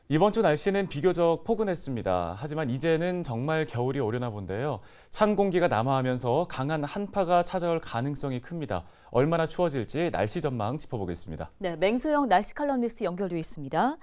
이번 주 날씨는 비교적 포근했습니다. 하지만 이제는 정말 겨울이 오려나 본데요. 찬 공기가 남하하면서 강한 한파가 찾아올 가능성이 큽니다. 얼마나 추워질지 날씨 전망 짚어보겠습니다. 네, 맹소영 날씨 칼럼니스트 연결돼 있습니다.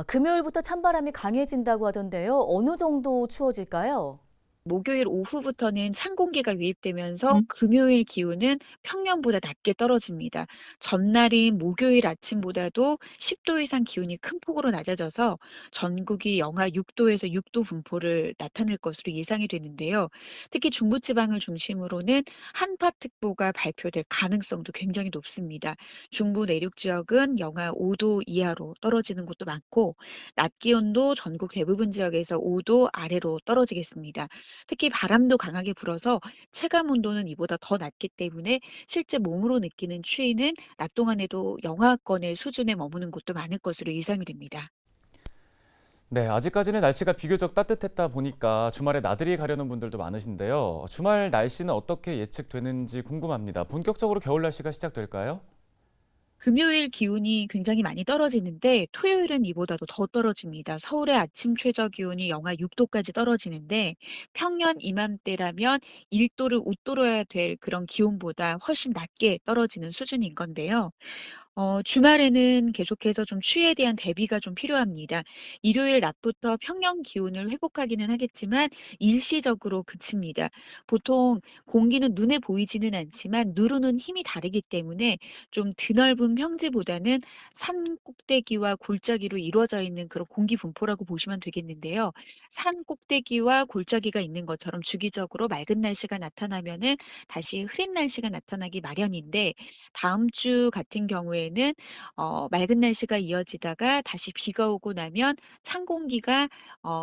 금요일부터 찬바람이 강해진다고 하던데요. 어느 정도 추워질까요? 목요일 오후부터는 찬 공기가 유입되면서 금요일 기온은 평년보다 낮게 떨어집니다. 전날인 목요일 아침보다도 10도 이상 기온이 큰 폭으로 낮아져서 전국이 영하 6도에서 6도 분포를 나타낼 것으로 예상이 되는데요. 특히 중부지방을 중심으로는 한파특보가 발표될 가능성도 굉장히 높습니다. 중부 내륙 지역은 영하 5도 이하로 떨어지는 곳도 많고, 낮 기온도 전국 대부분 지역에서 5도 아래로 떨어지겠습니다. 특히 바람도 강하게 불어서 체감 온도는 이보다 더 낮기 때문에 실제 몸으로 느끼는 추위는 낮 동안에도 영하권의 수준에 머무는 곳도 많을 것으로 예상이 됩니다. 네, 아직까지는 날씨가 비교적 따뜻했다 보니까 주말에 나들이 가려는 분들도 많으신데요. 주말 날씨는 어떻게 예측되는지 궁금합니다. 본격적으로 겨울 날씨가 시작될까요? 금요일 기온이 굉장히 많이 떨어지는데 토요일은 이보다도 더 떨어집니다. 서울의 아침 최저 기온이 영하 6도까지 떨어지는데 평년 이맘때라면 1도를 웃돌아야 될 그런 기온보다 훨씬 낮게 떨어지는 수준인 건데요. 주말에는 계속해서 좀 추위에 대한 대비가 좀 필요합니다. 일요일 낮부터 평년 기온을 회복하기는 하겠지만 일시적으로 그칩니다. 보통 공기는 눈에 보이지는 않지만 누르는 힘이 다르기 때문에 좀 드넓은 평지보다는 산 꼭대기와 골짜기로 이루어져 있는 그런 공기 분포라고 보시면 되겠는데요. 산 꼭대기와 골짜기가 있는 것처럼 주기적으로 맑은 날씨가 나타나면은 다시 흐린 날씨가 나타나기 마련인데, 다음 주 같은 경우에는 맑은 날씨가 이어지다가 다시 비가 오고 나면 찬 공기가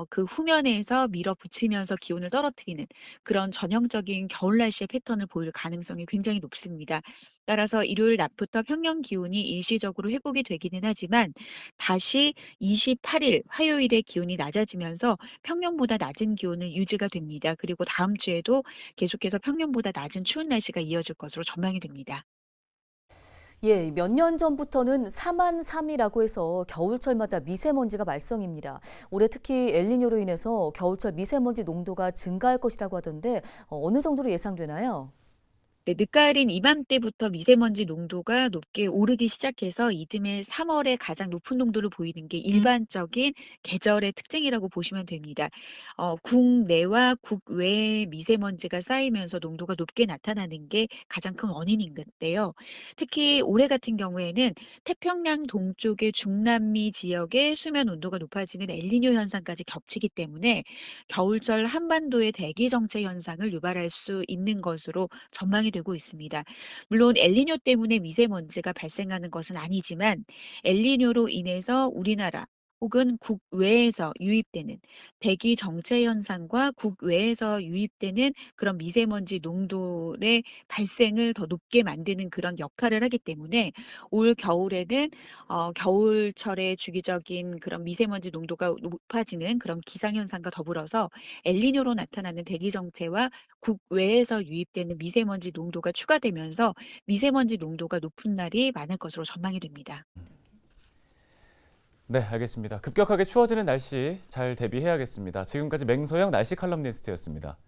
그 후면에서 밀어붙이면서 기온을 떨어뜨리는 그런 전형적인 겨울 날씨의 패턴을 보일 가능성이 굉장히 높습니다. 따라서 일요일 낮부터 평년 기온이 일시적으로 회복이 되기는 하지만 다시 28일 화요일에 기온이 낮아지면서 평년보다 낮은 기온은 유지가 됩니다. 그리고 다음 주에도 계속해서 평년보다 낮은 추운 날씨가 이어질 것으로 전망이 됩니다. 예, 몇 년 전부터는 사만삼이라고 해서 겨울철마다 미세먼지가 말썽입니다. 올해 특히 엘니뇨로 인해서 겨울철 미세먼지 농도가 증가할 것이라고 하던데 어느 정도로 예상되나요? 네, 늦가을인 이맘때부터 미세먼지 농도가 높게 오르기 시작해서 이듬해 3월에 가장 높은 농도를 보이는 게 일반적인 계절의 특징이라고 보시면 됩니다. 국내와 국외에 미세먼지가 쌓이면서 농도가 높게 나타나는 게 가장 큰 원인인데요. 특히 올해 같은 경우에는 태평양 동쪽의 중남미 지역의 수면 온도가 높아지는 엘니뇨 현상까지 겹치기 때문에 겨울철 한반도의 대기 정체 현상을 유발할 수 있는 것으로 전망이 되고 있습니다. 물론 엘니뇨 때문에 미세먼지가 발생하는 것은 아니지만 엘니뇨로 인해서 우리나라 혹은 국외에서 유입되는 대기 정체 현상과 국외에서 유입되는 그런 미세먼지 농도의 발생을 더 높게 만드는 그런 역할을 하기 때문에 올 겨울에는 겨울철의 주기적인 그런 미세먼지 농도가 높아지는 그런 기상현상과 더불어서 엘니뇨로 나타나는 대기 정체와 국외에서 유입되는 미세먼지 농도가 추가되면서 미세먼지 농도가 높은 날이 많을 것으로 전망이 됩니다. 네, 알겠습니다. 급격하게 추워지는 날씨 잘 대비해야겠습니다. 지금까지 맹소영 날씨 칼럼니스트였습니다.